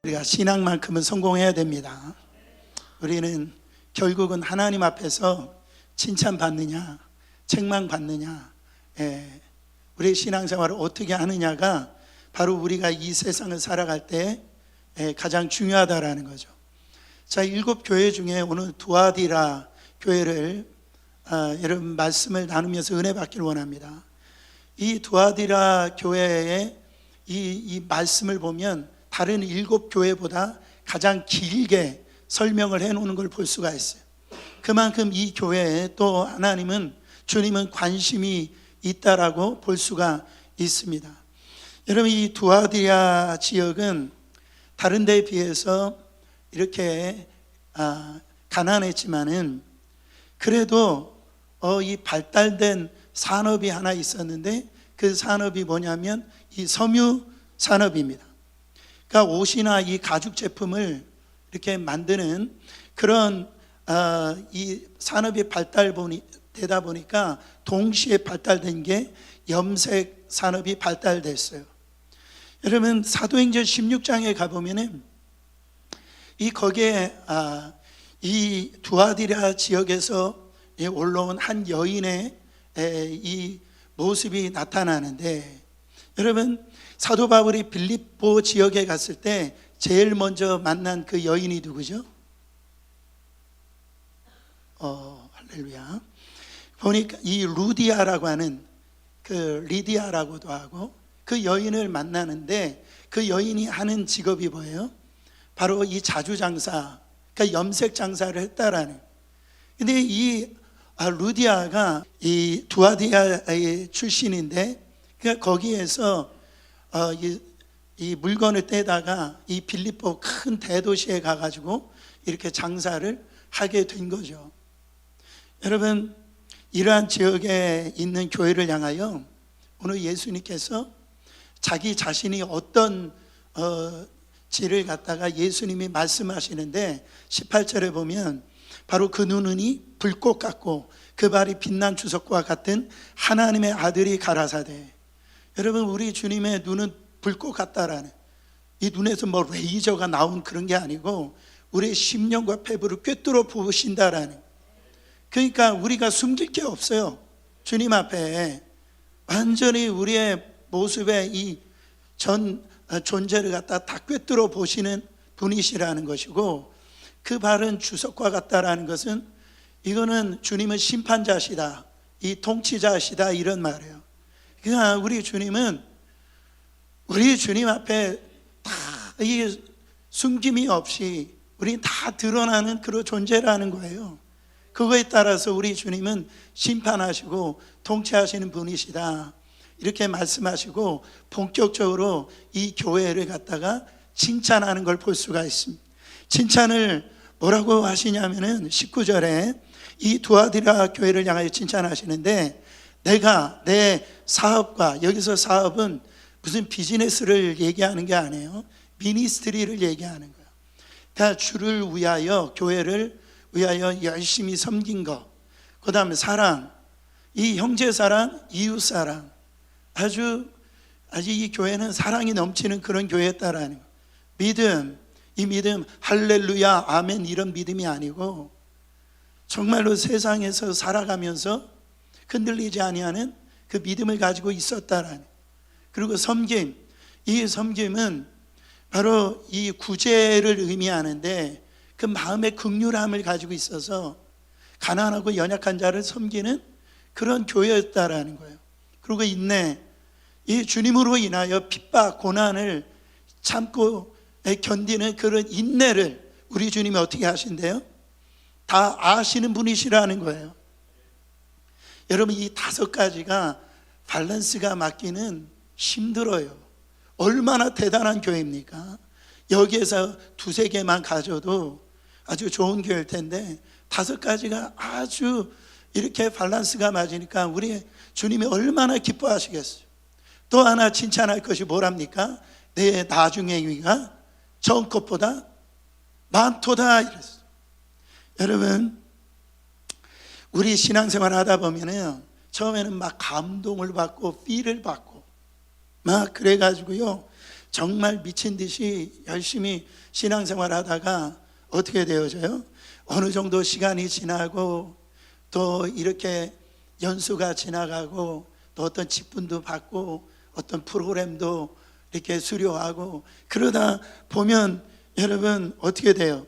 우리가 신앙만큼은 성공해야 됩니다. 우리는 결국은 하나님 앞에서 칭찬받느냐 책망받느냐, 우리의 신앙생활을 어떻게 하느냐가 바로 우리가 이 세상을 살아갈 때 가장 중요하다라는 거죠. 자, 7교회 중에 오늘 두아디라 교회를 여러분 말씀을 나누면서 은혜 받기를 원합니다. 이 두아디라 교회의 이 말씀을 보면 다른 7교회보다 가장 길게 설명을 해놓는 걸 볼 수가 있어요. 그만큼 이 교회에 또 하나님은, 주님은 관심이 있다라고 볼 수가 있습니다. 여러분, 이 두아디라 지역은 다른 데에 비해서 이렇게 가난했지만은 그래도 이 발달된 산업이 하나 있었는데, 그 산업이 뭐냐면 이 섬유 산업입니다. 그러니까 옷이나 이 가죽 제품을 이렇게 만드는 그런 이 산업이 발달되다 보니까 동시에 발달된 게 염색 산업이 발달됐어요. 여러분, 사도행전 16장에 가보면은 거기에 이 두아디라 지역에서 올라온 한 여인의 이 모습이 나타나는데, 여러분, 사도 바울이 빌립보 지역에 갔을 때 제일 먼저 만난 그 여인이 누구죠? 할렐루야. 보니까 이 루디아라고 하는, 그 리디아라고도 하고, 그 여인을 만나는데 그 여인이 하는 직업이 뭐예요? 바로 이 자주장사, 그러니까 염색 장사를 했다라는. 근데 이 루디아가 이 두아디아의 출신인데, 그러니까 거기에서 이 물건을 떼다가 이 빌립보 큰 대도시에 가가지고 이렇게 장사를 하게 된 거죠. 여러분, 이러한 지역에 있는 교회를 향하여 오늘 예수님께서 자기 자신이 어떤 지를 갖다가 예수님이 말씀하시는데, 18절에 보면 바로 그 눈이 불꽃 같고 그 발이 빛난 주석과 같은 하나님의 아들이 가라사대. 여러분, 우리 주님의 눈은 불꽃 같다라는, 이 눈에서 뭐 레이저가 나온 그런 게 아니고 우리의 심령과 폐부를 꿰뚫어 부으신다라는. 그러니까 우리가 숨길 게 없어요. 주님 앞에 완전히 우리의 모습에 이 전 존재를 갖다 다 꿰뚫어 보시는 분이시라는 것이고, 그 발은 주석과 같다라는 것은 이거는 주님은 심판자시다, 이 통치자시다, 이런 말이에요. 그러니까 우리 주님은 우리 주님 앞에 다 이 숨김이 없이 우리 다 드러나는 그런 존재라는 거예요. 그거에 따라서 우리 주님은 심판하시고 통치하시는 분이시다, 이렇게 말씀하시고 본격적으로 이 교회를 갖다가 칭찬하는 걸 볼 수가 있습니다. 칭찬을 뭐라고 하시냐면은 19절에 이 두아디라 교회를 향하여 칭찬하시는데, 내가 내 사업과, 여기서 사업은 무슨 비즈니스를 얘기하는 게 아니에요. 미니스트리를 얘기하는 거예요. 그러니까 주를 위하여, 교회를 위하여 열심히 섬긴 것, 그 다음에 사랑, 이 형제 사랑, 이웃 사랑, 아주 이 교회는 사랑이 넘치는 그런 교회였다라는 거. 믿음, 이 믿음 할렐루야 아멘 이런 믿음이 아니고 정말로 세상에서 살아가면서 흔들리지 아니하는 그 믿음을 가지고 있었다라는. 그리고 섬김, 이 섬김은 바로 이 구제를 의미하는데, 그 마음의 긍휼함을 가지고 있어서 가난하고 연약한 자를 섬기는 그런 교회였다라는 거예요. 그리고 인내, 이 주님으로 인하여 핍박, 고난을 참고 견디는 그런 인내를 우리 주님이 어떻게 하신대요? 다 아시는 분이시라는 거예요. 여러분, 이 5가지가 밸런스가 맞기는 힘들어요. 얼마나 대단한 교회입니까? 여기에서 2-3개만 가져도 아주 좋은 교회일 텐데 5가지가 아주 이렇게 밸런스가 맞으니까 우리 주님이 얼마나 기뻐하시겠어요. 또 하나 칭찬할 것이 뭐랍니까? 내 나중의 위가 전 것보다 많도다, 이랬어요. 여러분, 우리 신앙생활 하다 보면은 처음에는 막 감동을 받고 필을 받고 막 그래가지고요, 정말 미친 듯이 열심히 신앙생활 하다가 어떻게 되어져요? 어느 정도 시간이 지나고 또 이렇게 연수가 지나가고 또 어떤 직분도 받고 어떤 프로그램도 이렇게 수료하고 그러다 보면 여러분 어떻게 돼요?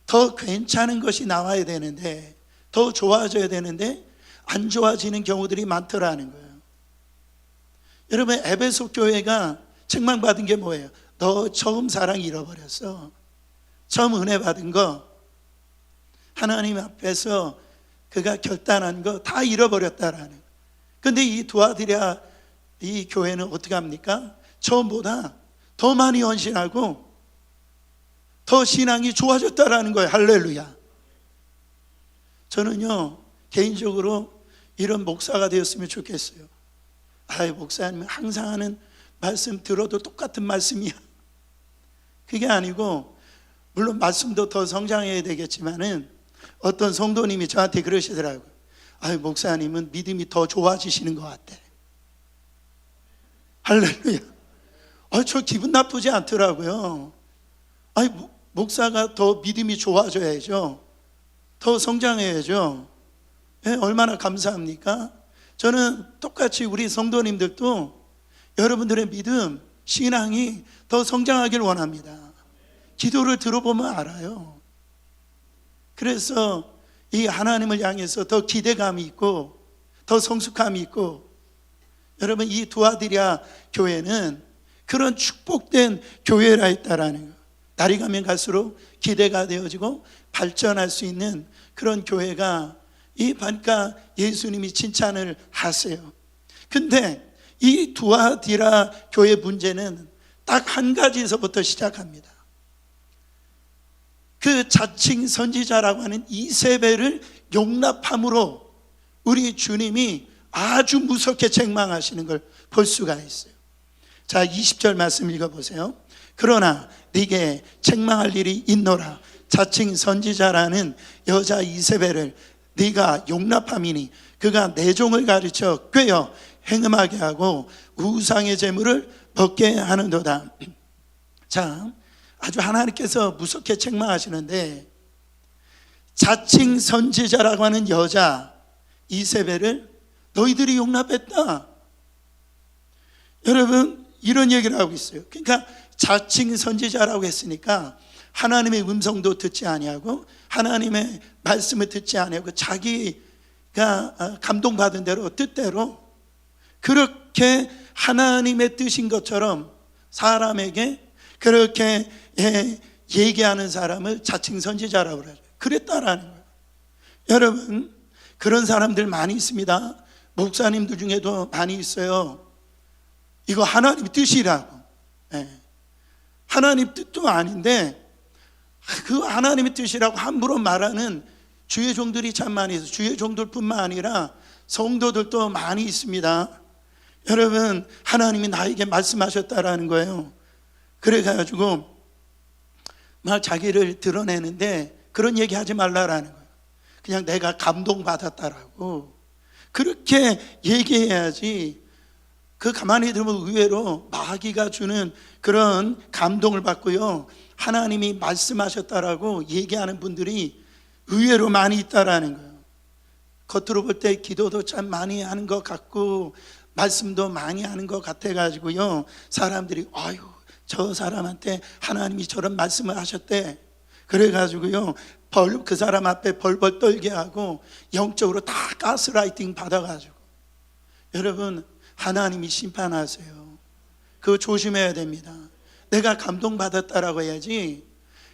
더 괜찮은 것이 나와야 되는데, 더 좋아져야 되는데 안 좋아지는 경우들이 많더라는 거예요. 여러분, 에베소 교회가 책망받은 게 뭐예요? 너 처음 사랑 잃어버렸어. 처음 은혜 받은 거, 하나님 앞에서 그가 결단한 거 다 잃어버렸다라는 거예요. 근데 이 두아디라 이 교회는 어떻게 합니까? 처음보다 더 많이 헌신하고 더 신앙이 좋아졌다라는 거예요. 할렐루야. 저는요 개인적으로 이런 목사가 되었으면 좋겠어요. 목사님은 항상 하는 말씀 들어도 똑같은 말씀이야. 그게 아니고, 물론 말씀도 더 성장해야 되겠지만은 어떤 성도님이 저한테 그러시더라고요. 목사님은 믿음이 더 좋아지시는 것 같아. 할렐루야. 저 기분 나쁘지 않더라고요. 목사가 더 믿음이 좋아져야죠. 더 성장해야죠. 얼마나 감사합니까? 저는 똑같이 우리 성도님들도 여러분들의 믿음, 신앙이 더 성장하길 원합니다. 기도를 들어보면 알아요. 그래서 이 하나님을 향해서 더 기대감이 있고 더 성숙함이 있고, 여러분 이 두아디라 교회는 그런 축복된 교회라 했다라는 거. 날이 가면 갈수록 기대가 되어지고 발전할 수 있는 그런 교회가, 그러니까 예수님이 칭찬을 하세요. 근데 이 두아디라 교회 문제는 딱 한 가지에서부터 시작합니다. 그 자칭 선지자라고 하는 이세벨을 용납함으로 우리 주님이 아주 무섭게 책망하시는 걸 볼 수가 있어요. 자, 20절 말씀 읽어보세요. 그러나 네게 책망할 일이 있노라. 자칭 선지자라는 여자 이세벨을 네가 용납함이니 그가 내 종을 가르쳐 꾀어 행음하게 하고 우상의 제물을 먹게 하는도다. 자, 아주 하나님께서 무섭게 책망하시는데, 자칭 선지자라고 하는 여자 이세벨을 너희들이 용납했다. 여러분 이런 얘기를 하고 있어요. 그러니까 자칭 선지자라고 했으니까 하나님의 음성도 듣지 아니하고 하나님의 말씀을 듣지 아니하고 자기가 감동받은 대로 뜻대로 그렇게 하나님의 뜻인 것처럼 사람에게 그렇게 얘기하는 사람을 자칭 선지자라고 그러죠. 그랬다라는 거예요. 여러분 그런 사람들 많이 있습니다. 목사님들 중에도 많이 있어요. 이거 하나님 뜻이라고. 하나님 뜻도 아닌데 그 하나님의 뜻이라고 함부로 말하는 주의 종들이 참 많이 있어요. 주의 종들뿐만 아니라 성도들도 많이 있습니다. 여러분 하나님이 나에게 말씀하셨다라는 거예요. 그래가지고 막 자기를 드러내는데 그런 얘기 하지 말라라는 거예요. 그냥 내가 감동받았다라고 그렇게 얘기해야지. 그 가만히 들으면 의외로 마귀가 주는 그런 감동을 받고요, 하나님이 말씀하셨다라고 얘기하는 분들이 의외로 많이 있다라는 거예요. 겉으로 볼 때 기도도 참 많이 하는 것 같고 말씀도 많이 하는 것 같아가지고요, 사람들이 저 사람한테 하나님이 저런 말씀을 하셨대. 그래가지고요 그 사람 앞에 벌벌 떨게 하고 영적으로 다 가스라이팅 받아가지고. 여러분 하나님이 심판하세요. 그거 조심해야 됩니다. 내가 감동받았다라고 해야지.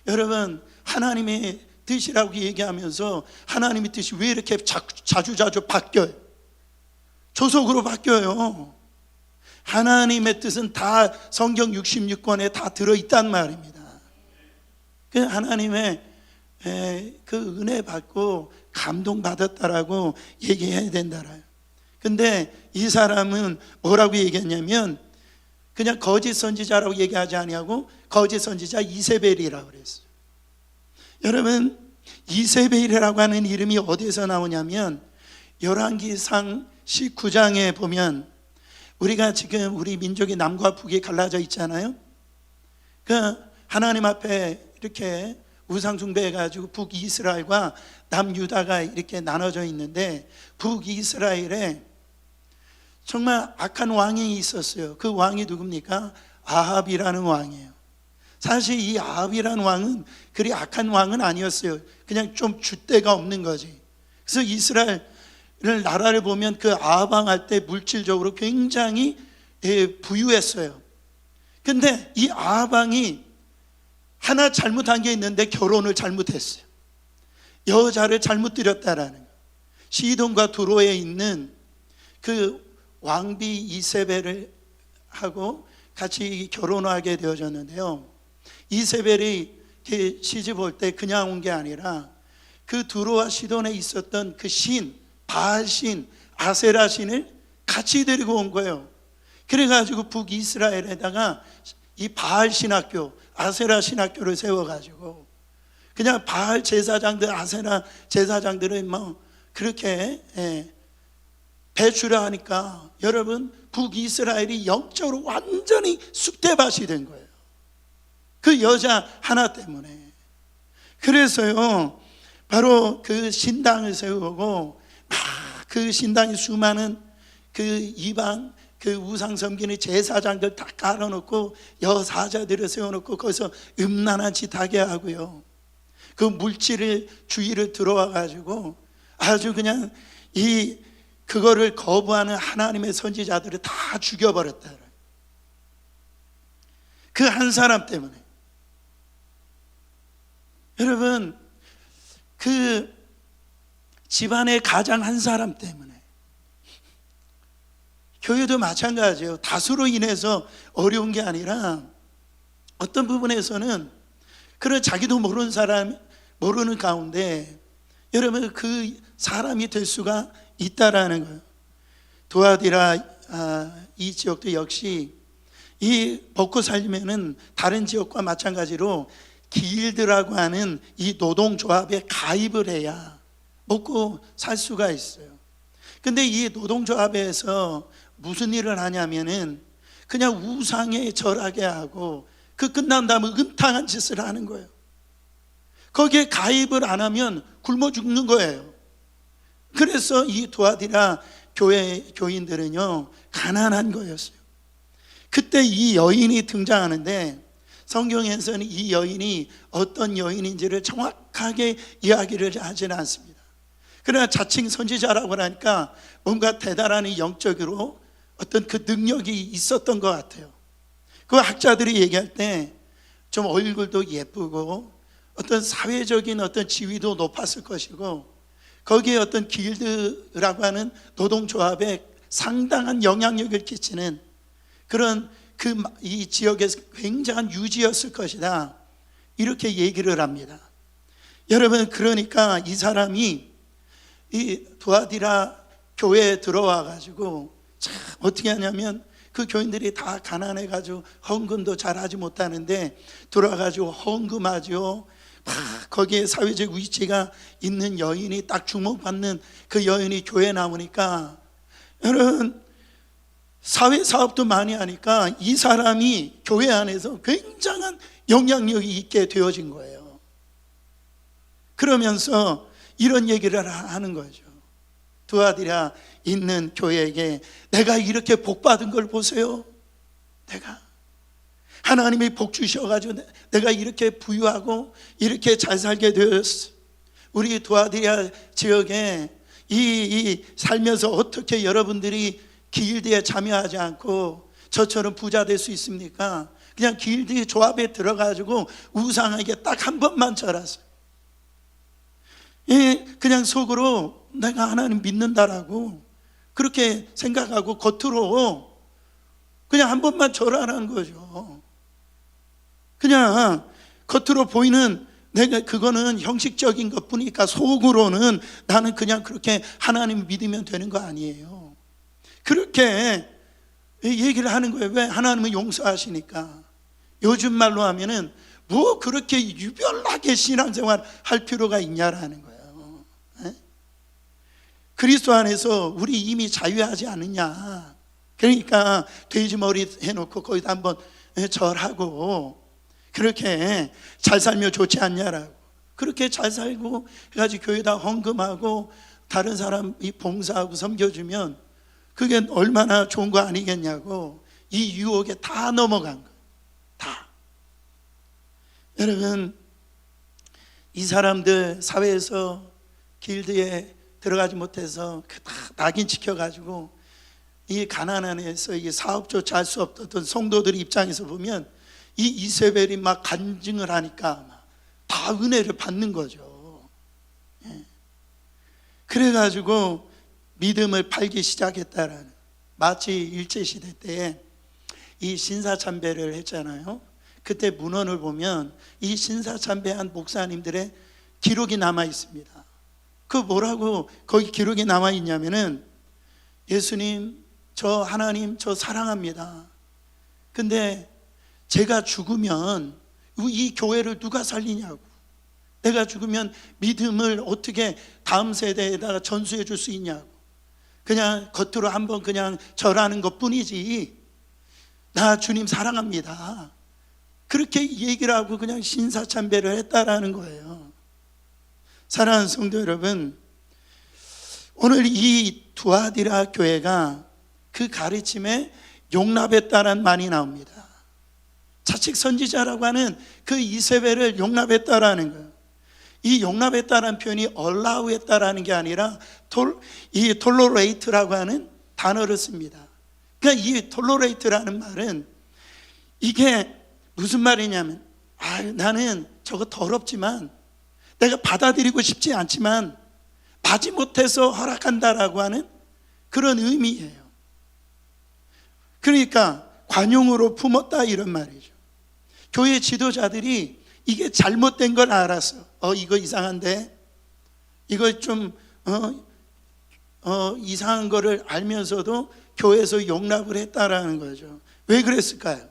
여러분 하나님의 뜻이라고 얘기하면서 하나님의 뜻이 왜 이렇게 자주 바뀌어요? 조속으로 바뀌어요. 하나님의 뜻은 다 성경 66권에 다 들어있단 말입니다. 그 하나님의 그 은혜 받고 감동받았다라고 얘기해야 된다라요. 근데 이 사람은 뭐라고 얘기했냐면 그냥 거짓 선지자라고 얘기하지 아니하고 거짓 선지자 이세벨이라고 그랬어요. 여러분 이세벨이라고 하는 이름이 어디에서 나오냐면 열왕기상 19장에 보면 우리가 지금 우리 민족이 남과 북이 갈라져 있잖아요. 그 하나님 앞에 이렇게 우상 숭배해가지고 북이스라엘과 남유다가 이렇게 나눠져 있는데, 북이스라엘에 정말 악한 왕이 있었어요. 그 왕이 누굽니까? 아합이라는 왕이에요. 사실 이 아합이라는 왕은 그리 악한 왕은 아니었어요. 그냥 좀 줏대가 없는 거지. 그래서 이스라엘 나라를 보면 그 아합 왕 할 때 물질적으로 굉장히 부유했어요. 근데 이 아합 왕이 하나 잘못한 게 있는데 결혼을 잘못했어요. 여자를 잘못 들였다라는 거예요. 시돈과 두로에 있는 그 왕비 이세벨을 하고 같이 결혼하게 되어졌는데요. 이세벨이 시집 올 때 그냥 온 게 아니라 그 두로와 시돈에 있었던 그 신, 바알신, 아세라신을 같이 데리고 온 거예요. 그래가지고 북이스라엘에다가 이 바알 신학교, 아세라 신학교를 세워가지고 그냥 바알 제사장들, 아세라 제사장들을 뭐 그렇게 배출을 하니까 여러분, 북이스라엘이 영적으로 완전히 쑥대밭이 된 거예요. 그 여자 하나 때문에. 그래서요, 바로 그 신당을 세우고 막 그 신당에 수많은 그 이방 그 우상 섬기는 제사장들 다 깔아놓고 여사자들을 세워놓고 거기서 음란한 짓 하게 하고요, 그 물질을 주위를 들어와 가지고 아주 그냥 그거를 거부하는 하나님의 선지자들을 다 죽여버렸다. 그 한 사람 때문에. 여러분, 그 집안의 가장 한 사람 때문에. 교회도 마찬가지예요. 다수로 인해서 어려운 게 아니라 어떤 부분에서는 그런 자기도 모르는 사람, 모르는 가운데 여러분 그 사람이 될 수가 있다라는 거예요. 도아디라 이 지역도 역시 이 먹고 살려면은 다른 지역과 마찬가지로 길드라고 하는 이 노동조합에 가입을 해야 먹고 살 수가 있어요. 근데 이 노동조합에서 무슨 일을 하냐면은 그냥 우상에 절하게 하고 그 끝난 다음에 음탕한 짓을 하는 거예요. 거기에 가입을 안 하면 굶어 죽는 거예요. 그래서 이 도아디라 교인들은요 가난한 거였어요. 그때 이 여인이 등장하는데 성경에서는 이 여인이 어떤 여인인지를 정확하게 이야기를 하지는 않습니다. 그러나 자칭 선지자라고 하니까 뭔가 대단한 영적으로 어떤 그 능력이 있었던 것 같아요. 그 학자들이 얘기할 때 좀 얼굴도 예쁘고 어떤 사회적인 어떤 지위도 높았을 것이고 거기에 어떤 길드라고 하는 노동조합에 상당한 영향력을 끼치는 그런 이 지역에서 굉장한 유지였을 것이다, 이렇게 얘기를 합니다. 여러분, 그러니까 이 사람이 이 도아디라 교회에 들어와 가지고 참 어떻게 하냐면 그 교인들이 다 가난해 가지고 헌금도 잘 하지 못하는데 들어와가지고 헌금하죠. 거기에 사회적 위치가 있는 여인이 딱 주목받는 그 여인이 교회에 나오니까 여러분 사회사업도 많이 하니까 이 사람이 교회 안에서 굉장한 영향력이 있게 되어진 거예요. 그러면서 이런 얘기를 하는 거죠. 도아디라 있는 교회에게 내가 이렇게 복 받은 걸 보세요. 내가 하나님이 복 주셔가지고 내가 이렇게 부유하고 이렇게 잘 살게 되었어. 우리 도아디라 지역에 이 살면서 어떻게 여러분들이 길드에 참여하지 않고 저처럼 부자 될 수 있습니까? 그냥 길드 조합에 들어가지고 우상에게 딱 한 번만 절하세요. 그냥 속으로 내가 하나님 믿는다라고 그렇게 생각하고 겉으로 그냥 한 번만 절하라는 거죠. 그냥 겉으로 보이는 내가 그거는 형식적인 것뿐이니까 속으로는 나는 그냥 그렇게 하나님 믿으면 되는 거 아니에요. 그렇게 얘기를 하는 거예요. 왜? 하나님은 용서하시니까. 요즘 말로 하면은 뭐 그렇게 유별나게 신앙생활 할 필요가 있냐라는 거예요. 그리스도 안에서 우리 이미 자유하지 않느냐. 그러니까 돼지 머리 해놓고 거기다 한번 절하고 그렇게 잘 살면 좋지 않냐라고. 그렇게 잘 살고 해가지고 교회다 헌금하고 다른 사람이 봉사하고 섬겨주면 그게 얼마나 좋은 거 아니겠냐고. 이 유혹에 다 넘어간 거예요. 다. 여러분, 이 사람들 사회에서 길드에 들어가지 못해서 다 낙인 찍혀가지고 이 가난한 데서 이 사업조차 할 수 없던 성도들 입장에서 보면 이 이세벨이 막 간증을 하니까 다 은혜를 받는 거죠. 그래가지고 믿음을 팔기 시작했다라는. 마치 일제시대 때 이 신사참배를 했잖아요. 그때 문헌을 보면 이 신사참배한 목사님들의 기록이 남아 있습니다. 그 뭐라고 거기 기록이 남아 있냐면은, 예수님, 저 하나님 저 사랑합니다. 근데 제가 죽으면 이 교회를 누가 살리냐고. 내가 죽으면 믿음을 어떻게 다음 세대에다가 전수해 줄 수 있냐고. 그냥 겉으로 한번 그냥 절하는 것 뿐이지, 나 주님 사랑합니다, 그렇게 얘기를 하고 그냥 신사참배를 했다라는 거예요. 사랑하는 성도 여러분, 오늘 이 두아디라 교회가 그 가르침에 용납했다는 말이 나옵니다. 자책 선지자라고 하는 그 이세벨을 용납했다라는 거예요. 이 용납했다라는 표현이 allow했다라는 게 아니라 이 tolerate라고 하는 단어를 씁니다. 그러니까 이 tolerate라는 말은 이게 무슨 말이냐면, 나는 저거 더럽지만 내가 받아들이고 싶지 않지만 마지못해서 허락한다라고 하는 그런 의미예요. 그러니까 관용으로 품었다 이런 말이죠. 교회 지도자들이 이게 잘못된 걸 알았어. 이거 이상한데, 이거 좀 이상한 거를 알면서도 교회에서 용납을 했다라는 거죠. 왜 그랬을까요?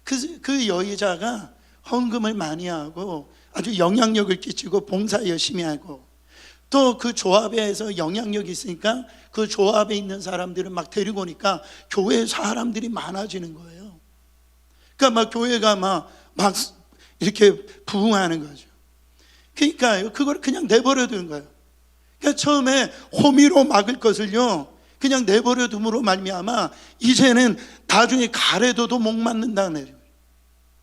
그 여의자가 헌금을 많이 하고 아주 영향력을 끼치고 봉사 열심히 하고, 또 그 조합에서 영향력이 있으니까 그 조합에 있는 사람들을 막 데리고 오니까 교회 사람들이 많아지는 거예요. 그러니까 막 교회가 막 이렇게 부흥하는 거죠. 그러니까 그걸 그냥 내버려 두는 거예요. 그러니까 처음에 호미로 막을 것을요 그냥 내버려 둠으로 말미암아 이제는 나중에 가래도도 못 맞는다는 거예요.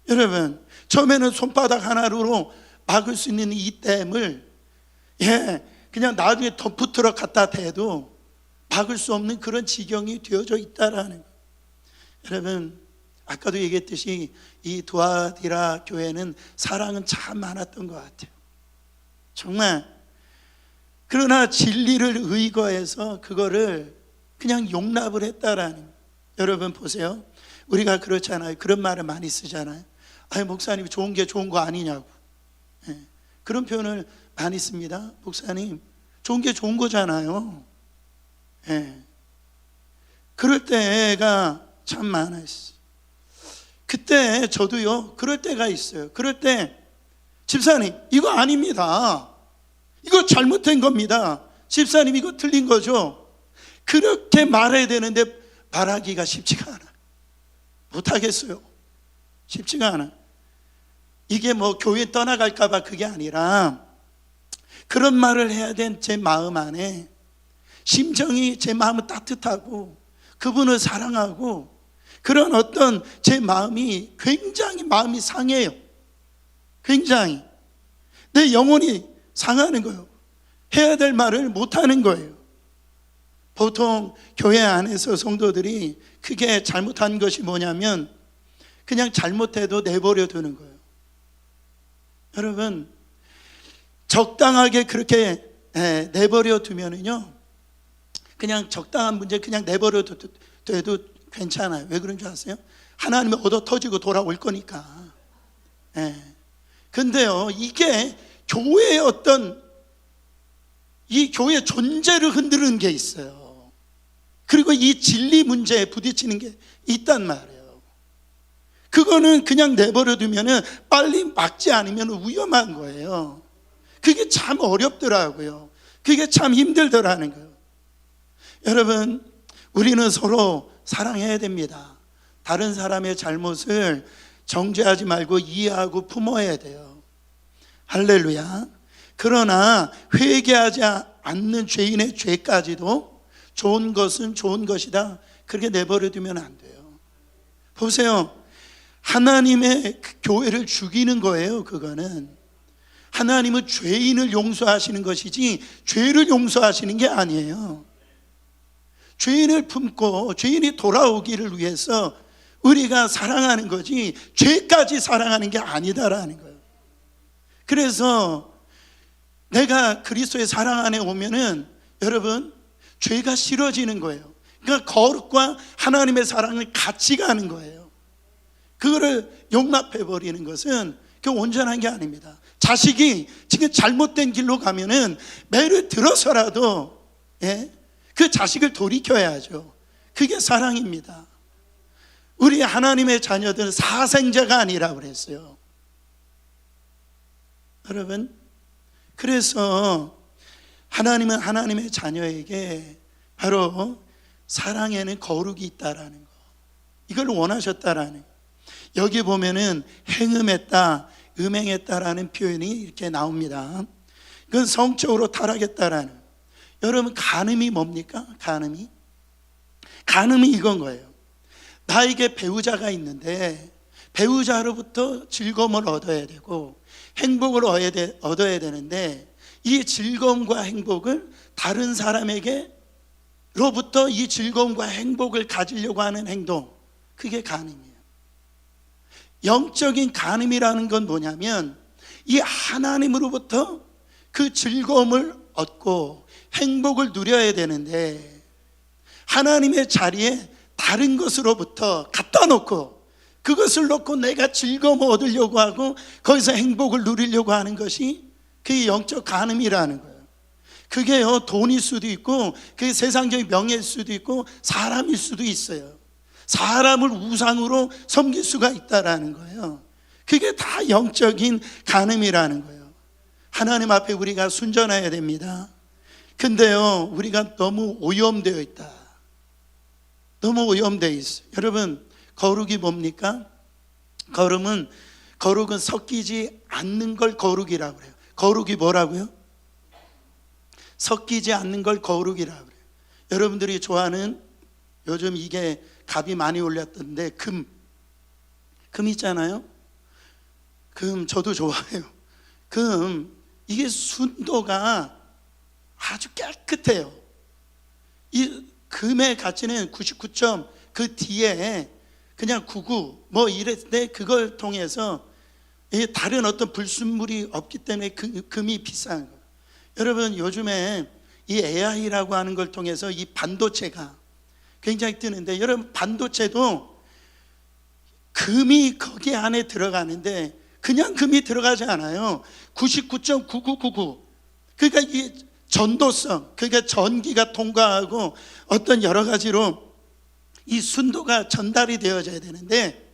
여러분, 처음에는 손바닥 하나로 막을 수 있는 이 댐을 그냥 나중에 덤프트럭 갖다 대도 막을 수 없는 그런 지경이 되어져 있다라는 거예요. 여러분, 아까도 얘기했듯이 이 두아디라 교회는 사랑은 참 많았던 것 같아요. 정말. 그러나 진리를 의거해서 그거를 그냥 용납을 했다라는 거예요. 여러분 보세요. 우리가 그렇잖아요. 그런 말을 많이 쓰잖아요. 목사님 좋은 게 좋은 거 아니냐고. 그런 표현을 많이 씁니다. 목사님 좋은 게 좋은 거잖아요. 그럴 때가 참 많아요. 그때 저도요 그럴 때가 있어요. 그럴 때, 집사님 이거 아닙니다, 이거 잘못된 겁니다, 집사님 이거 틀린 거죠, 그렇게 말해야 되는데 말하기가 쉽지가 않아요. 못하겠어요. 쉽지가 않아요. 이게 뭐 교회 떠나갈까 봐 그게 아니라, 그런 말을 해야 된 제 마음 안에 심정이, 제 마음은 따뜻하고 그분을 사랑하고 그런 어떤 제 마음이 굉장히 마음이 상해요. 굉장히 내 영혼이 상하는 거예요. 해야 될 말을 못하는 거예요. 보통 교회 안에서 성도들이 크게 잘못한 것이 뭐냐면 그냥 잘못해도 내버려 두는 거예요. 여러분, 적당하게 그렇게 내버려 두면은요 그냥 적당한 문제 그냥 내버려 둬도 괜찮아요. 왜 그런 줄 아세요? 하나님이 얻어 터지고 돌아올 거니까. 근데요 이게 교회의 어떤 이 교회의 존재를 흔드는 게 있어요. 그리고 이 진리 문제에 부딪히는 게 있단 말이에요. 그거는 그냥 내버려 두면은 빨리 막지 않으면 위험한 거예요. 그게 참 어렵더라고요. 그게 참 힘들더라는 거예요. 여러분, 우리는 서로 사랑해야 됩니다. 다른 사람의 잘못을 정죄하지 말고 이해하고 품어야 돼요. 할렐루야. 그러나 회개하지 않는 죄인의 죄까지도 좋은 것은 좋은 것이다, 그렇게 내버려 두면 안 돼요. 보세요. 하나님의 교회를 죽이는 거예요. 그거는 하나님은 죄인을 용서하시는 것이지 죄를 용서하시는 게 아니에요. 죄인을 품고 죄인이 돌아오기를 위해서 우리가 사랑하는 거지 죄까지 사랑하는 게 아니다라는 거예요. 그래서 내가 그리스도의 사랑 안에 오면은 여러분 죄가 싫어지는 거예요. 그러니까 거룩과 하나님의 사랑을 같이 가는 거예요. 그거를 용납해 버리는 것은 그 온전한 게 아닙니다. 자식이 지금 잘못된 길로 가면은 매를 들어서라도 그 자식을 돌이켜야죠. 그게 사랑입니다. 우리 하나님의 자녀들은 사생자가 아니라고 그랬어요. 여러분, 그래서 하나님은 하나님의 자녀에게 바로 사랑에는 거룩이 있다라는 거, 이걸 원하셨다라는 거. 여기 보면은 행음했다, 음행했다라는 표현이 이렇게 나옵니다. 그건 성적으로 타락했다라는. 여러분, 간음이 뭡니까? 간음이 이건 거예요. 나에게 배우자가 있는데 배우자로부터 즐거움을 얻어야 되고 행복을 얻어야 되는데 이 즐거움과 행복을 다른 사람에게로부터 이 즐거움과 행복을 가지려고 하는 행동, 그게 간음이에요. 영적인 간음이라는 건 뭐냐면 이 하나님으로부터 그 즐거움을 얻고 행복을 누려야 되는데 하나님의 자리에 다른 것으로부터 갖다 놓고 그것을 놓고 내가 즐거움을 얻으려고 하고 거기서 행복을 누리려고 하는 것이 그게 영적 간음이라는 거예요. 그게요, 돈일 수도 있고 그게 세상적인 명예일 수도 있고 사람일 수도 있어요. 사람을 우상으로 섬길 수가 있다라는 거예요. 그게 다 영적인 간음이라는 거예요. 하나님 앞에 우리가 순전해야 됩니다. 근데요, 우리가 너무 오염되어 있다. 너무 오염되어 있어요. 여러분, 거룩이 뭡니까? 거룩은 섞이지 않는 걸 거룩이라고 그래요. 거룩이 뭐라고요? 섞이지 않는 걸 거룩이라고 그래요. 여러분들이 좋아하는, 요즘 이게 값이 많이 올랐던데 금 있잖아요. 금 저도 좋아해요. 이게 순도가 아주 깨끗해요. 이 금의 가치는 99점, 그 뒤에 그냥 99 뭐 이랬는데 그걸 통해서 다른 어떤 불순물이 없기 때문에 금이 비싼 거예요. 여러분, 요즘에 이 AI라고 하는 걸 통해서 이 반도체가 굉장히 뜨는데, 여러분, 반도체도 금이 거기 안에 들어가는데 그냥 금이 들어가지 않아요. 99.9999. 그러니까 이 전도성, 그러니까 전기가 통과하고 어떤 여러 가지로 이 순도가 전달이 되어져야 되는데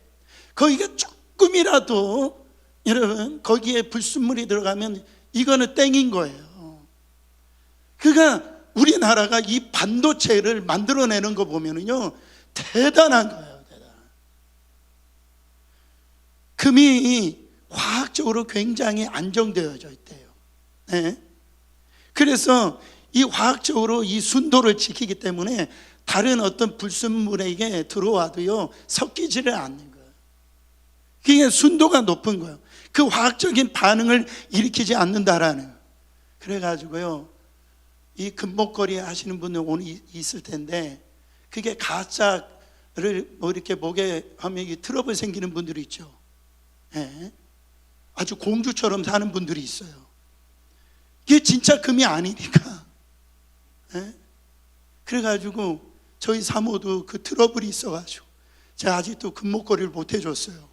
거기가 조금이라도 여러분 거기에 불순물이 들어가면 이거는 땡인 거예요. 그러니까 우리나라가 이 반도체를 만들어내는 거 보면은요, 대단한 거예요. 금이 화학적으로 굉장히 안정되어져 있대요. 네. 그래서 이 화학적으로 이 순도를 지키기 때문에 다른 어떤 불순물에게 들어와도요 섞이지를 않는 거예요. 그게 순도가 높은 거예요. 그 화학적인 반응을 일으키지 않는다라는 거예요. 그래가지고요, 이 금목걸이 하시는 분들 오늘 있을 텐데 그게 가짜를 뭐 이렇게 목에 하면 트러블 생기는 분들이 있죠. 네. 아주 공주처럼 사는 분들이 있어요. 이게 진짜 금이 아니니까. 네? 그래가지고 저희 사모도 그 트러블이 있어가지고 제가 아직도 금목걸이를 못 해줬어요.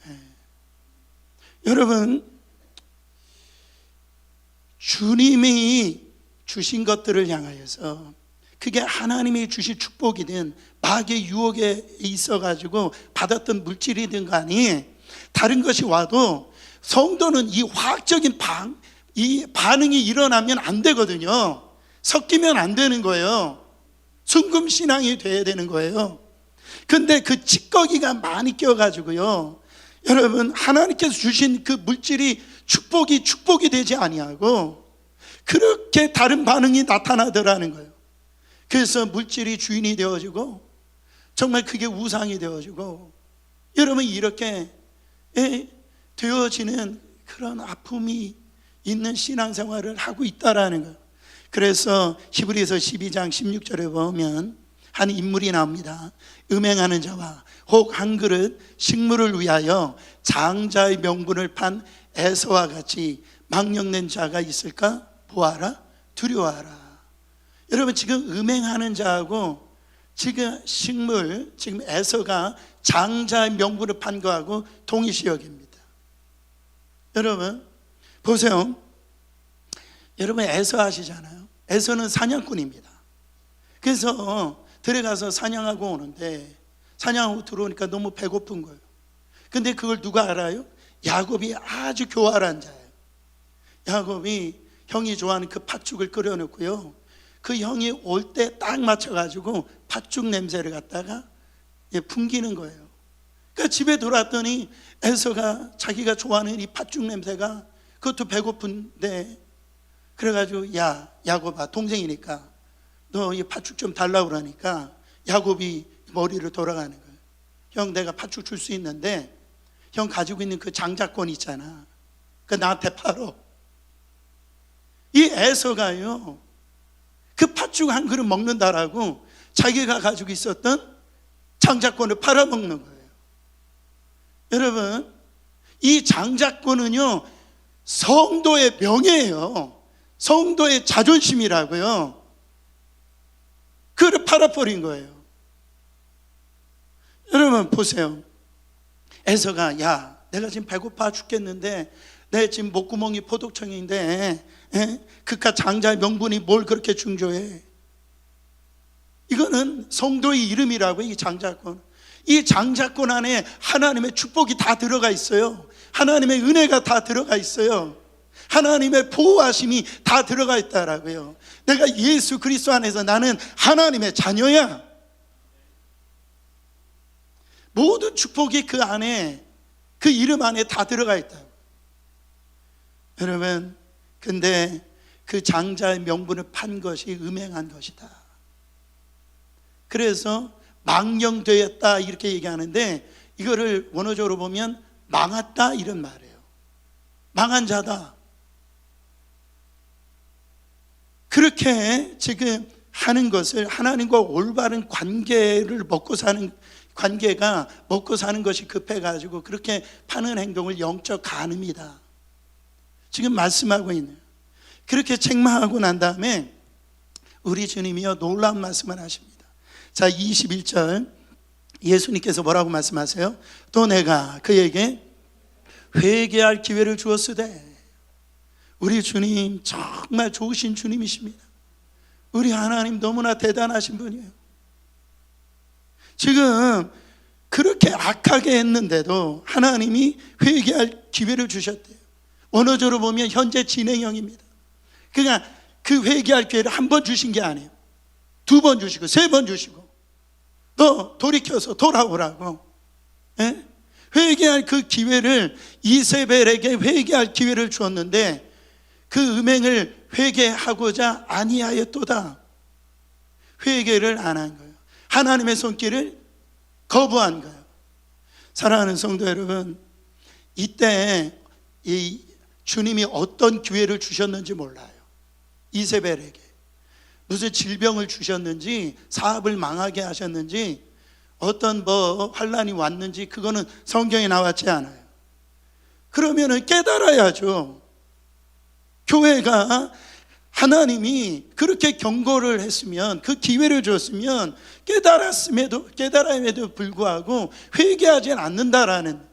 네. 여러분, 주님이 주신 것들을 향하여서 그게 하나님이 주신 축복이든 마귀의 유혹에 있어가지고 받았던 물질이든 간에 다른 것이 와도 성도는 이 화학적인 이 반응이 일어나면 안 되거든요. 섞이면 안 되는 거예요. 순금신앙이 돼야 되는 거예요. 근데 그 찌꺼기가 많이 껴가지고요, 여러분 하나님께서 주신 그 물질이 축복이 되지 아니하고 그렇게 다른 반응이 나타나더라는 거예요. 그래서 물질이 주인이 되어지고 정말 그게 우상이 되어지고, 여러분 이렇게 되어지는 그런 아픔이 있는 신앙생활을 하고 있다라는 거예요. 그래서 히브리서 12장 16절에 보면 한 인물이 나옵니다. 음행하는 자와 혹 한 그릇 식물을 위하여 장자의 명분을 판 에서와 같이 망령된 자가 있을까? 보아라, 두려워하라. 여러분 지금 음행하는 자하고 지금 식물, 지금 에서가 장자의 명분을 판 거하고 동일시 여깁니다. 여러분 보세요. 여러분 에서 아시잖아요. 에서는 사냥꾼입니다. 그래서 들어가서 사냥하고 오는데 사냥하고 들어오니까 너무 배고픈 거예요. 근데 그걸 누가 알아요? 야곱이 아주 교활한 자예요. 야곱이 형이 좋아하는 그 팥죽을 끓여놓고요, 그 형이 올 때 딱 맞춰가지고 팥죽 냄새를 갖다가 풍기는 거예요. 그러니까 집에 돌아왔더니 에서가 자기가 좋아하는 이 팥죽 냄새가, 그것도 배고픈데, 그래가지고 야 야곱아, 동생이니까 너 이 팥죽 좀 달라고 그러니까 야곱이 머리를 돌아가는 거예요. 형 내가 팥죽 줄 수 있는데 형 가지고 있는 그 장자권 있잖아, 그 나한테 팔어. 이 에서가요 그 팥죽 한 그릇 먹는다라고 자기가 가지고 있었던 장자권을 팔아먹는 거예요. 여러분 이 장자권은요 성도의 명예예요. 성도의 자존심이라고요. 그를 팔아버린 거예요. 여러분 보세요. 에서가 야 내가 지금 배고파 죽겠는데 내 지금 목구멍이 포독청인데 그깟 장자의 명분이 뭘 그렇게 중조해. 이거는 성도의 이름이라고. 이 장자권, 이 장자권 안에 하나님의 축복이 다 들어가 있어요. 하나님의 은혜가 다 들어가 있어요. 하나님의 보호하심이 다 들어가 있다라고요. 내가 예수 그리스도 안에서 나는 하나님의 자녀야. 모든 축복이 그 안에, 그 이름 안에 다 들어가 있다고. 여러분 근데 그 장자의 명분을 판 것이 음행한 것이다. 그래서 망령되었다 이렇게 얘기하는데, 이거를 원어적으로 보면 망했다 이런 말이에요. 망한 자다. 그렇게 지금 하는 것을, 하나님과 올바른 관계를 먹고 사는 관계가, 먹고 사는 것이 급해가지고 그렇게 파는 행동을 영적 간음이다 지금 말씀하고 있네요. 그렇게 책망하고 난 다음에 우리 주님이요 놀라운 말씀을 하십니다. 자 21절 예수님께서 뭐라고 말씀하세요? 또 내가 그에게 회개할 기회를 주었으되. 우리 주님 정말 좋으신 주님이십니다. 우리 하나님 너무나 대단하신 분이에요. 지금 그렇게 악하게 했는데도 하나님이 회개할 기회를 주셨대요. 원어적으로 보면 현재 진행형입니다. 그러니까 그 회개할 기회를 한 번 주신 게 아니에요. 2번 주시고 3번 주시고 너 돌이켜서 돌아오라고. 회개할 그 기회를, 이세벨에게 회개할 기회를 주었는데 그 음행을 회개하고자 아니하였도다. 회개를 안 한 거예요. 하나님의 손길을 거부한 거예요. 사랑하는 성도 여러분, 이때 이 주님이 어떤 기회를 주셨는지 몰라요. 이세벨에게 무슨 질병을 주셨는지, 사업을 망하게 하셨는지, 어떤 환란이 왔는지 그거는 성경에 나왔지 않아요. 그러면은 깨달아야죠. 교회가 하나님이 그렇게 경고를 했으면, 그 기회를 줬으면 깨달음에도 불구하고 회개하지 않는다라는,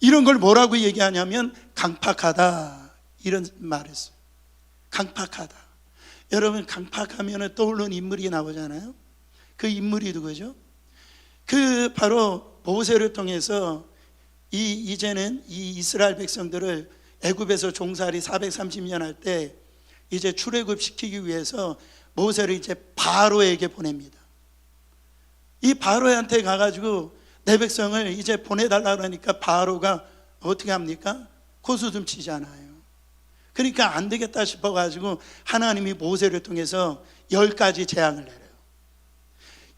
이런 걸 뭐라고 얘기하냐면 강팍하다 이런 말을 했어요. 강팍하다. 여러분 강팍하면 떠오르는 인물이 나오잖아요. 그 인물이 누구죠? 그 바로 모세를 통해서 이제는 이 이스라엘 백성들을 애굽에서 종살이 430년 할 때 이제 출애굽 시키기 위해서 모세를 이제 바로에게 보냅니다. 이 바로한테 가가지고 내 백성을 이제 보내달라 그러니까 바로가 어떻게 합니까? 고수좀 치잖아요. 그러니까 안 되겠다 싶어가지고 하나님이 모세를 통해서 10가지 재앙을 내려요.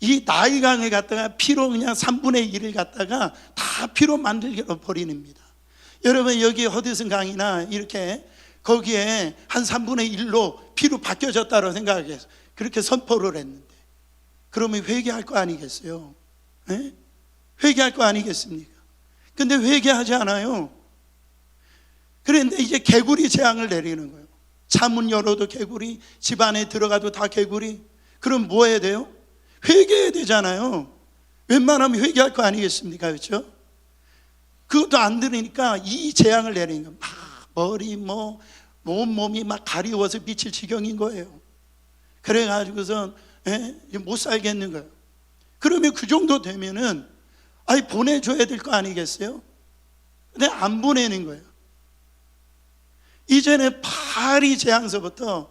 이 나일강을 갖다가 피로 그냥 3분의 1을 갖다가 다 피로 만들어 버리는입니다. 여러분 여기 허드슨 강이나 이렇게 거기에 한 3분의 1로 피로 바뀌어졌다고 생각해서 그렇게 선포를 했는데, 그러면 회개할 거 아니겠어요? 네? 회개할 거 아니겠습니까? 근데 회개하지 않아요. 그런데 이제 개구리 재앙을 내리는 거예요. 차문 열어도 개구리, 집 안에 들어가도 다 개구리. 그럼 뭐 해야 돼요? 회개해야 되잖아요. 웬만하면 회개할 거 아니겠습니까? 그렇죠? 그것도 안 들으니까 이 재앙을 내리는 거예요. 막 머리 온몸이 막 가리워서 미칠 지경인 거예요. 그래가지고선 못 살겠는 거예요. 그러면 그 정도 되면은 보내줘야 될 거 아니겠어요? 근데 안 보내는 거예요. 이제는 파리 재앙서부터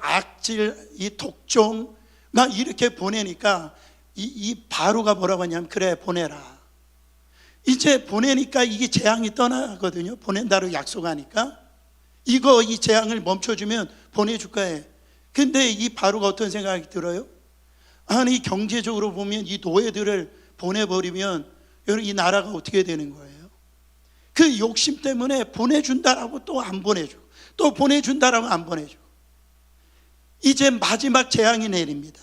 악질, 이 독종 막 이렇게 보내니까 이 바로가 뭐라고 하냐면 그래 보내라. 이제 보내니까 이게 재앙이 떠나거든요. 보낸다고 약속하니까 이 재앙을 멈춰주면 보내줄 거예요. 근데 이 바로가 어떤 생각이 들어요? 아니 경제적으로 보면 이 노예들을 보내버리면 이 나라가 어떻게 되는 거예요? 그 욕심 때문에 보내준다라고 또 안 보내주고 또 보내준다라고 안 보내주고 이제 마지막 재앙이 내립니다.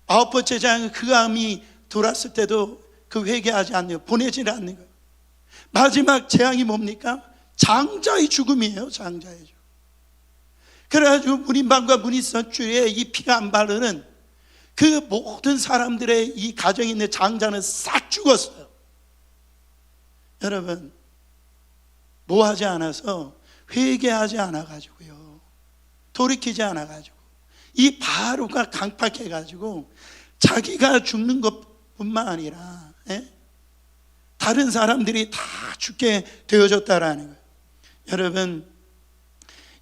9번째 재앙은 그 암이 돌았을 때도 그 회개하지 않네요. 보내지를 않는 거예요. 마지막 재앙이 뭡니까? 장자의 죽음이에요. 장자의 죽음. 그래가지고 문인방과 문인선주에 이 피가 안 바르는 그 모든 사람들의 이 가정에 있는 장자는 싹 죽었어요. 여러분 뭐 하지 않아서, 회개하지 않아가지고요, 돌이키지 않아가지고 이 바로가 강팍해가지고 자기가 죽는 것뿐만 아니라 다른 사람들이 다 죽게 되어졌다라는 거예요. 여러분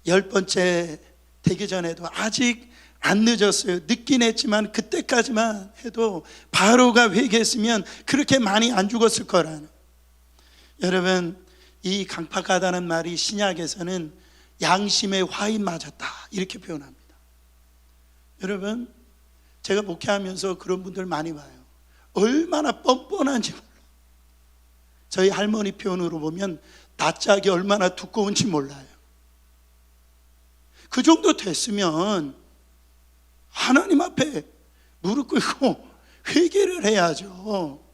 10번째 되기 전에도 아직 안 늦었어요. 늦긴 했지만 그때까지만 해도 바로가 회개했으면 그렇게 많이 안 죽었을 거라는. 여러분 이 강팍하다는 말이 신약에서는 양심의 화인 맞았다 이렇게 표현합니다. 여러분 제가 목회하면서 그런 분들 많이 봐요. 얼마나 뻔뻔한지 몰라. 저희 할머니 표현으로 보면 낯짝이 얼마나 두꺼운지 몰라요. 그 정도 됐으면 하나님 앞에 무릎 꿇고 회개를 해야죠.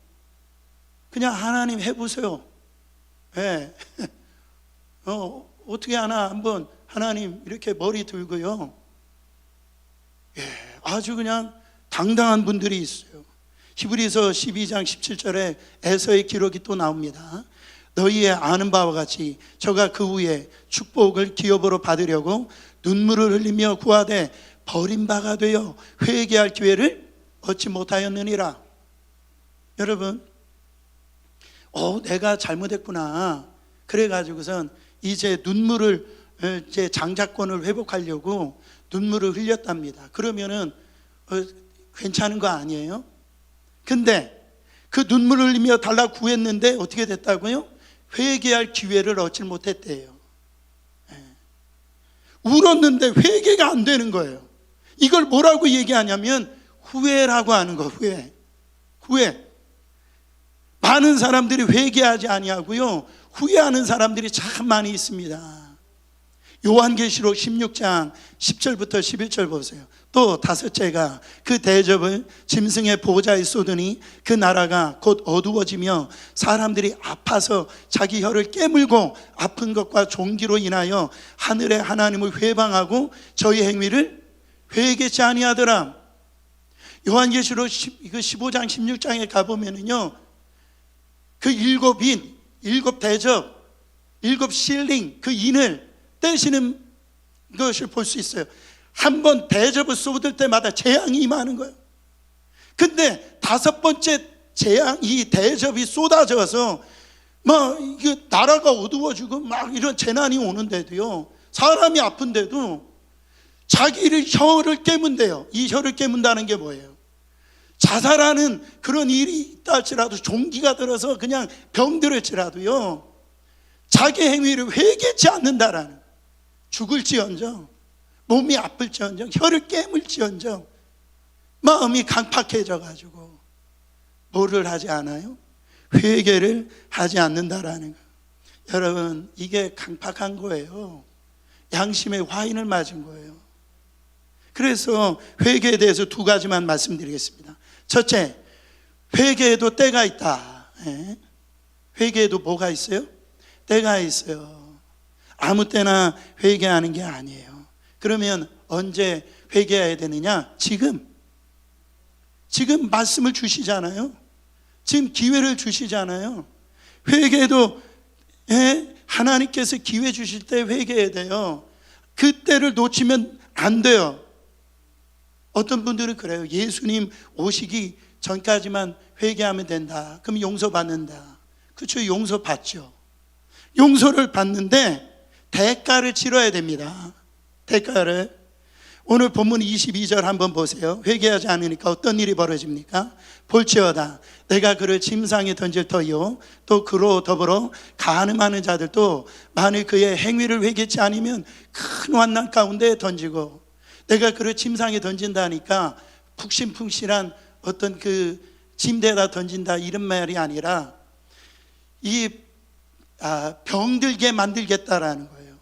그냥 하나님 해보세요. 어떻게 하나 한번 하나님 이렇게 머리 들고요. 아주 그냥 당당한 분들이 있어요. 히브리서 12장 17절에 에서의 기록이 또 나옵니다. 너희의 아는 바와 같이 저가 그 후에 축복을 기업으로 받으려고 눈물을 흘리며 구하되 버림바가 되어 회개할 기회를 얻지 못하였느니라. 여러분 내가 잘못했구나. 그래가지고선 이제 눈물을 이제 장자권을 회복하려고 눈물을 흘렸답니다. 그러면은 괜찮은 거 아니에요? 근데 그 눈물을 흘리며 달라 구했는데 어떻게 됐다고요? 회개할 기회를 얻지 못했대요. 울었는데 회개가 안 되는 거예요. 이걸 뭐라고 얘기하냐면 후회라고 하는 거. 후회. 많은 사람들이 회개하지 아니하고요, 후회하는 사람들이 참 많이 있습니다. 요한계시록 16장 10절부터 11절 보세요. 또 다섯째가 그 대접을 짐승의 보호자에 쏟으니 그 나라가 곧 어두워지며 사람들이 아파서 자기 혀를 깨물고 아픈 것과 종기로 인하여 하늘의 하나님을 회방하고 저희 행위를 회개치 아니하더라. 요한계시록 15장 16장에 가보면은요, 그 일곱 대접, 7 실링, 그 인을 떼시는 것을 볼 수 있어요. 한 번 대접을 쏟을 때마다 재앙이 임하는 거예요. 근데 5번째 재앙, 이 대접이 쏟아져서 이게 나라가 어두워지고 막 이런 재난이 오는데도요, 사람이 아픈데도 자기를 혀를 깨문대요. 이 혀를 깨문다는 게 뭐예요? 자살하는 그런 일이 있다 할지라도, 종기가 들어서 그냥 병들을지라도요, 자기 행위를 회개치 않는다라는, 죽을지언정, 몸이 아플지언정, 혀를 깨물지언정, 마음이 강팍해져 가지고 뭐를 하지 않아요? 회개를 하지 않는다라는 거. 여러분, 이게 강팍한 거예요. 양심의 화인을 맞은 거예요. 그래서 회개에 대해서 두 가지만 말씀드리겠습니다. 첫째, 회개에도 때가 있다. 회개에도 뭐가 있어요? 때가 있어요. 아무 때나 회개하는 게 아니에요. 그러면 언제 회개해야 되느냐? 지금 말씀을 주시잖아요. 지금 기회를 주시잖아요. 회개도 하나님께서 기회 주실 때 회개해야 돼요. 그때를 놓치면 안 돼요. 어떤 분들은 그래요. 예수님 오시기 전까지만 회개하면 된다. 그럼 용서받는다. 그렇죠. 용서받죠. 용서를 받는데 대가를 치러야 됩니다. 대가를. 오늘 본문 22절 한번 보세요. 회개하지 않으니까 어떤 일이 벌어집니까? 볼지어다 내가 그를 침상에 던질 터이요 또 그로 더불어 간음하는 자들도 만일 그의 행위를 회개치 않으면 큰 환난 가운데 던지고, 내가 그를 침상에 던진다니까 푹신푹신한 어떤 그 침대에다 던진다 이런 말이 아니라 병들게 만들겠다라는 거예요.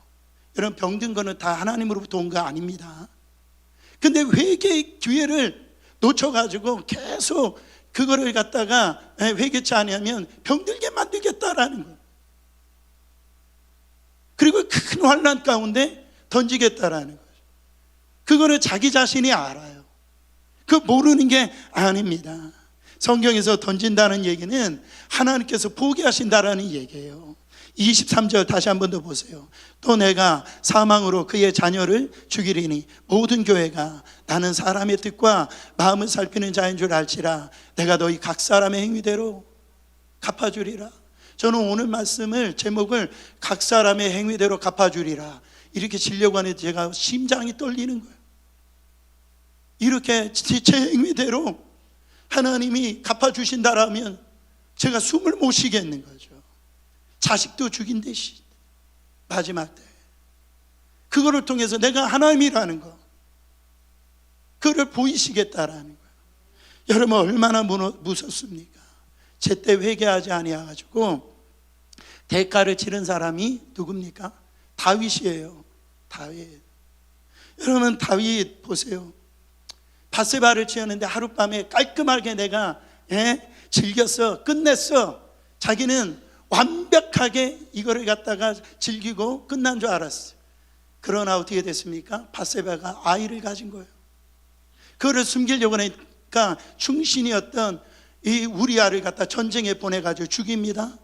여러분, 병든 거는 다 하나님으로부터 온 거 아닙니다. 근데 회개의 기회를 놓쳐가지고 계속 그거를 갖다가 회개치 않으면 병들게 만들겠다라는 거예요. 그리고 큰 환난 가운데 던지겠다라는 거예요. 그거는 자기 자신이 알아요. 그 모르는 게 아닙니다. 성경에서 던진다는 얘기는 하나님께서 포기하신다라는 얘기예요. 23절 다시 한 번 더 보세요. 또 내가 사망으로 그의 자녀를 죽이리니 모든 교회가 나는 사람의 뜻과 마음을 살피는 자인 줄 알지라 내가 너희 각 사람의 행위대로 갚아주리라. 저는 오늘 말씀을 제목을 각 사람의 행위대로 갚아주리라 이렇게 지려고 하는데 제가 심장이 떨리는 거예요. 이렇게 제 행위대로 하나님이 갚아주신다라면 제가 숨을 못 쉬겠는 거죠. 자식도 죽인 대신 마지막 때 그거를 통해서 내가 하나님이라는 거, 그를 보이시겠다라는 거예요. 여러분, 얼마나 무섭습니까? 제때 회개하지 아니하가지고 대가를 치른 사람이 누굽니까? 다윗이에요. 다윗. 여러분, 다윗 보세요. 밧세바를 지었는데 하룻밤에 깔끔하게 내가 즐겼어, 끝냈어. 자기는 완벽하게 이거를 갖다가 즐기고 끝난 줄 알았어요. 그러나 어떻게 됐습니까? 밧세바가 아이를 가진 거예요. 그거를 숨기려고 하니까 충신이었던 이 우리아를 갖다 전쟁에 보내가지고 죽입니다.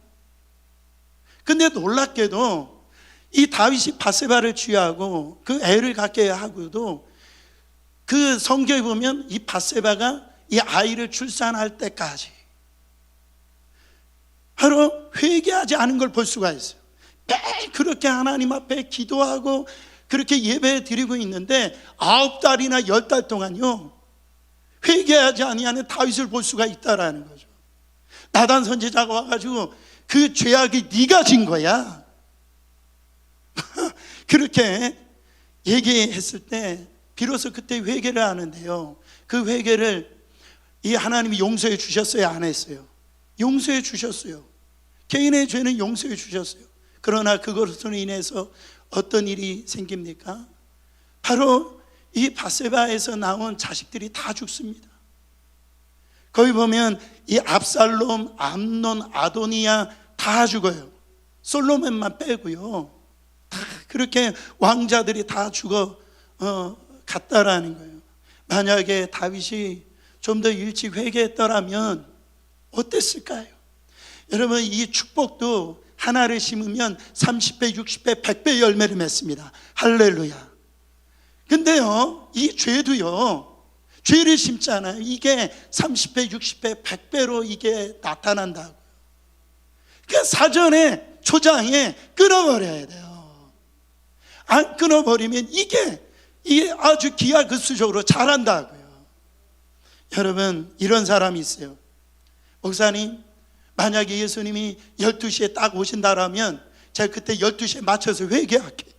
근데 놀랍게도 이 다윗이 밧세바를 취하고 그 애를 갖게 하고도 그 성경에 보면 이 밧세바가 이 아이를 출산할 때까지 바로 회개하지 않은 걸 볼 수가 있어요. 매일 그렇게 하나님 앞에 기도하고 그렇게 예배 드리고 있는데 9달이나 10달 동안요 회개하지 아니하는 다윗을 볼 수가 있다라는 거죠. 나단 선지자가 와가지고 그 죄악이 네가 진 거야 그렇게 얘기했을 때 비로소 그때 회개를 하는데요, 그 회개를 이 하나님이 용서해 주셨어요, 안 했어요? 용서해 주셨어요. 개인의 죄는 용서해 주셨어요. 그러나 그것으로 인해서 어떤 일이 생깁니까? 바로 이 밧세바에서 나온 자식들이 다 죽습니다. 거기 보면 이 압살롬, 암논, 아도니아 다 죽어요. 솔로몬만 빼고요. 다 그렇게 왕자들이 다 죽어 갔다라는 거예요. 만약에 다윗이 좀 더 일찍 회개했더라면 어땠을까요? 여러분, 이 축복도 하나를 심으면 30배, 60배, 100배 열매를 맺습니다. 할렐루야. 근데요, 이 죄도요, 죄를 심잖아요. 이게 30배, 60배, 100배로 이게 나타난다고요. 그러니까 사전에 초장에 끊어버려야 돼요. 안 끊어버리면 이게 아주 기하급수적으로 자란다고요. 여러분, 이런 사람이 있어요. 목사님, 만약에 예수님이 12시에 딱 오신다라면 제가 그때 12시에 맞춰서 회개할게요.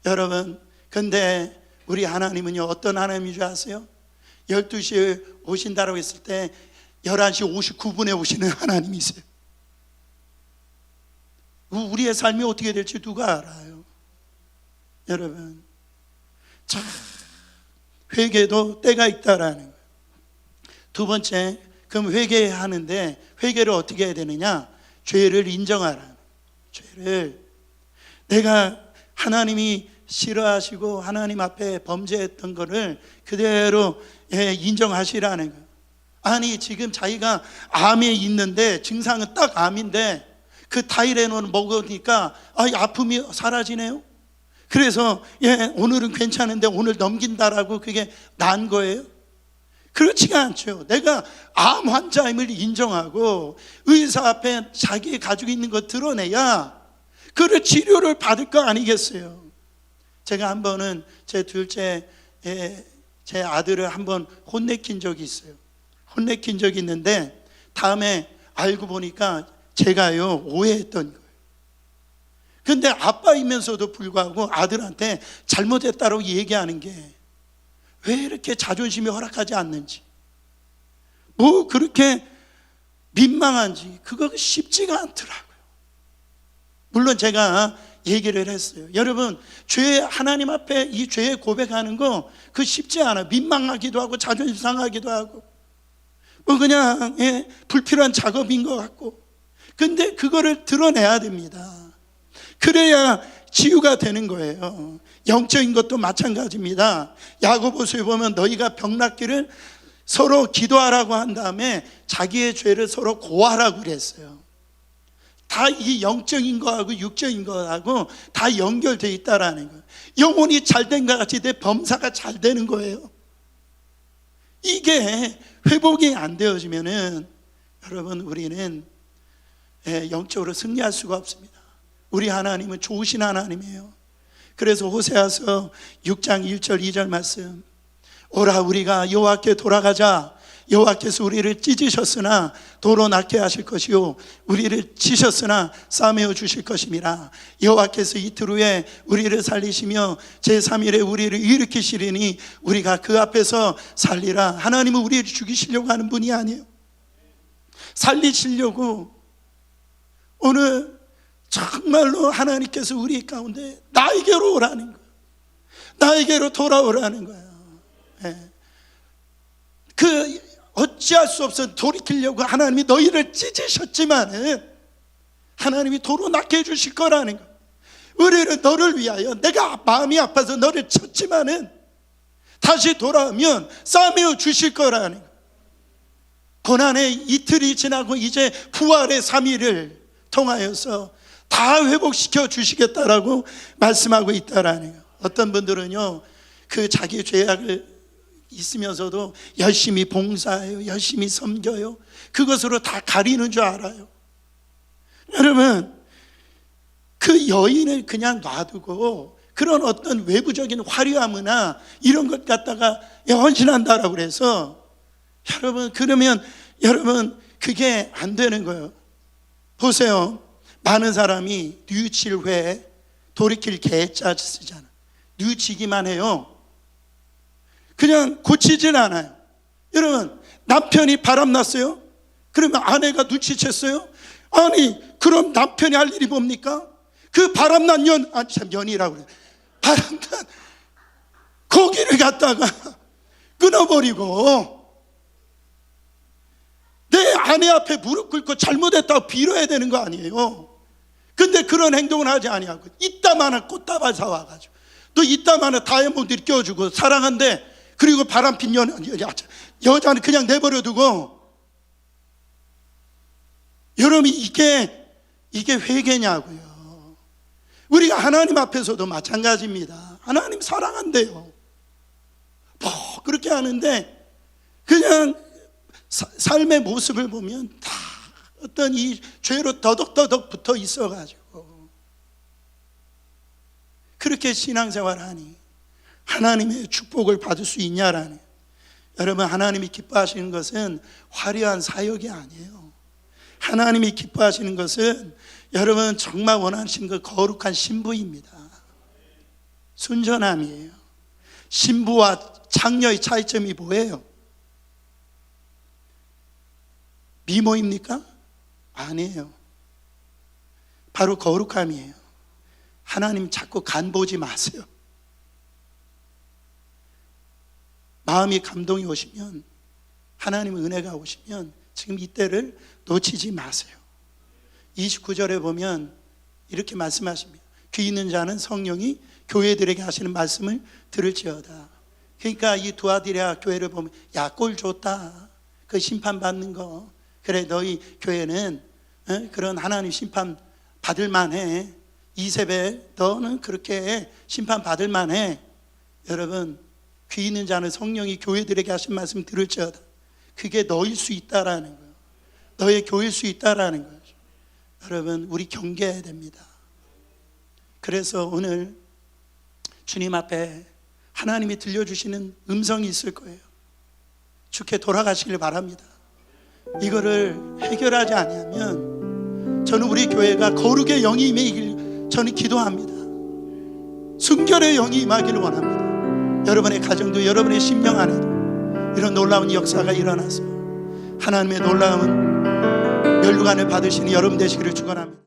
여러분, 근데 우리 하나님은요, 어떤 하나님인 줄 아세요? 12시에 오신다라고 했을 때 11시 59분에 오시는 하나님이세요. 우리의 삶이 어떻게 될지 누가 알아요? 여러분, 자, 회개도 때가 있다라는 거예요. 두 번째, 그럼 회개하는데 회개를 어떻게 해야 되느냐? 죄를 인정하라는 거예요. 죄를, 내가 하나님이 싫어하시고 하나님 앞에 범죄했던 거를 그대로 인정하시라는 거예요. 아니, 지금 자기가 암에 있는데, 증상은 딱 암인데 그 타이레놀 먹으니까 아픔이 사라지네요. 그래서 오늘은 괜찮은데 오늘 넘긴다라고 그게 난 거예요? 그렇지가 않죠. 내가 암 환자임을 인정하고 의사 앞에 자기 가지고 있는 거 드러내야 그를 치료를 받을 거 아니겠어요? 제가 한 번은 제 둘째 제 아들을 한번 혼내킨 적이 있어요. 혼내킨 적이 있는데 다음에 알고 보니까 제가요 오해했던 거예요. 근데 아빠이면서도 불구하고 아들한테 잘못했다고 얘기하는 게 왜 이렇게 자존심이 허락하지 않는지, 뭐 그렇게 민망한지, 그거 쉽지가 않더라고요. 물론 제가 얘기를 했어요. 여러분, 죄, 하나님 앞에 이 죄 고백하는 거 그거 쉽지 않아요. 민망하기도 하고 자존심 상하기도 하고 뭐 그냥 불필요한 작업인 것 같고, 근데 그거를 드러내야 됩니다. 그래야 치유가 되는 거예요. 영적인 것도 마찬가지입니다. 야고보서에 보면 너희가 병 낫기를 서로 기도하라고 한 다음에 자기의 죄를 서로 고하라고 그랬어요. 다 이 영적인 거하고 육적인 거하고 다 연결되어 있다라는 거예요. 영혼이 잘된 것 같이 내 범사가 잘 되는 거예요. 이게 회복이 안 되어지면은 여러분, 우리는 영적으로 승리할 수가 없습니다. 우리 하나님은 좋으신 하나님이에요. 그래서 호세아서 6장 1절 2절 말씀, 오라 우리가 여호와께 돌아가자. 여호와께서 우리를 찢으셨으나 도로 낫게 하실 것이요 우리를 치셨으나 싸매어 주실 것임이라. 여호와께서 이틀 후에 우리를 살리시며 제3일에 우리를 일으키시리니 우리가 그 앞에서 살리라. 하나님은 우리를 죽이시려고 하는 분이 아니에요. 살리시려고 오늘 정말로 하나님께서 우리 가운데 나에게로 오라는 거예요. 나에게로 돌아오라는 거예요. 그 어찌할 수 없어 돌이키려고 하나님이 너희를 찢으셨지만은 하나님이 도로 낫게 해주실 거라는 거예요. 우리는 너를 위하여, 내가 마음이 아파서 너를 쳤지만은 다시 돌아오면 싸매어 주실 거라는 거예요. 고난의 이틀이 지나고 이제 부활의 3일을 통하여서 다 회복시켜 주시겠다라고 말씀하고 있다라는 거예요. 어떤 분들은요, 그 자기 죄악을 있으면서도 열심히 봉사해요, 열심히 섬겨요. 그것으로 다 가리는 줄 알아요. 여러분, 그 여인을 그냥 놔두고 그런 어떤 외부적인 화려함이나 이런 것 갖다가 헌신한다라고 그래서 여러분, 그러면 여러분 그게 안 되는 거예요. 보세요. 많은 사람이 뉘우칠 회 돌이킬 개자 쓰잖아. 뉘우치기만 해요. 그냥 고치질 않아요. 여러분, 남편이 바람났어요? 그러면 아내가 눈치챘어요? 아니, 그럼 남편이 할 일이 뭡니까? 그 바람난 년이라고 그래. 바람난 고기를 갖다가 끊어버리고 내 아내 앞에 무릎 꿇고 잘못했다고 빌어야 되는 거 아니에요? 근데 그런 행동을 하지 아니하고 이따만한 꽃다발 사와가지고 또 이따만한 다이아몬드를 껴주고 사랑한데, 그리고 바람핀 여자는 그냥 내버려두고, 여러분 이게 회개냐고요. 우리가 하나님 앞에서도 마찬가지입니다. 하나님 사랑한대요. 뭐 그렇게 하는데 그냥 삶의 모습을 보면 다 어떤 이 죄로 더덕더덕 붙어 있어가지고 그렇게 신앙생활하니 하나님의 축복을 받을 수 있냐라는. 여러분, 하나님이 기뻐하시는 것은 화려한 사역이 아니에요. 하나님이 기뻐하시는 것은 여러분 정말 원하시는 그 거룩한 신부입니다. 순전함이에요. 신부와 장녀의 차이점이 뭐예요? 미모입니까? 아니에요. 바로 거룩함이에요. 하나님 자꾸 간 보지 마세요. 마음이 감동이 오시면, 하나님의 은혜가 오시면 지금 이때를 놓치지 마세요. 29절에 보면 이렇게 말씀하십니다. 귀 있는 자는 성령이 교회들에게 하시는 말씀을 들을지어다. 그러니까 이 두아디라 교회를 보면, 야, 꼴 좋다, 그 심판받는 거. 그래, 너희 교회는 그런 하나님 심판 받을 만해. 이세벨, 너는 그렇게 심판 받을 만해. 여러분, 귀 있는 자는 성령이 교회들에게 하신 말씀 들을지어다. 그게 너일 수 있다라는 거예요. 너의 교회일 수 있다라는 거죠. 여러분, 우리 경계해야 됩니다. 그래서 오늘 주님 앞에 하나님이 들려주시는 음성이 있을 거예요. 주께 돌아가시길 바랍니다. 이거를 해결하지 않으면 저는 우리 교회가 거룩의 영이 임하길 저는 기도합니다. 순결의 영이 임하기를 원합니다. 여러분의 가정도, 여러분의 심령 안에도 이런 놀라운 역사가 일어나서 하나님의 놀라운 면류관을 받으시는 여러분 되시기를 축원합니다.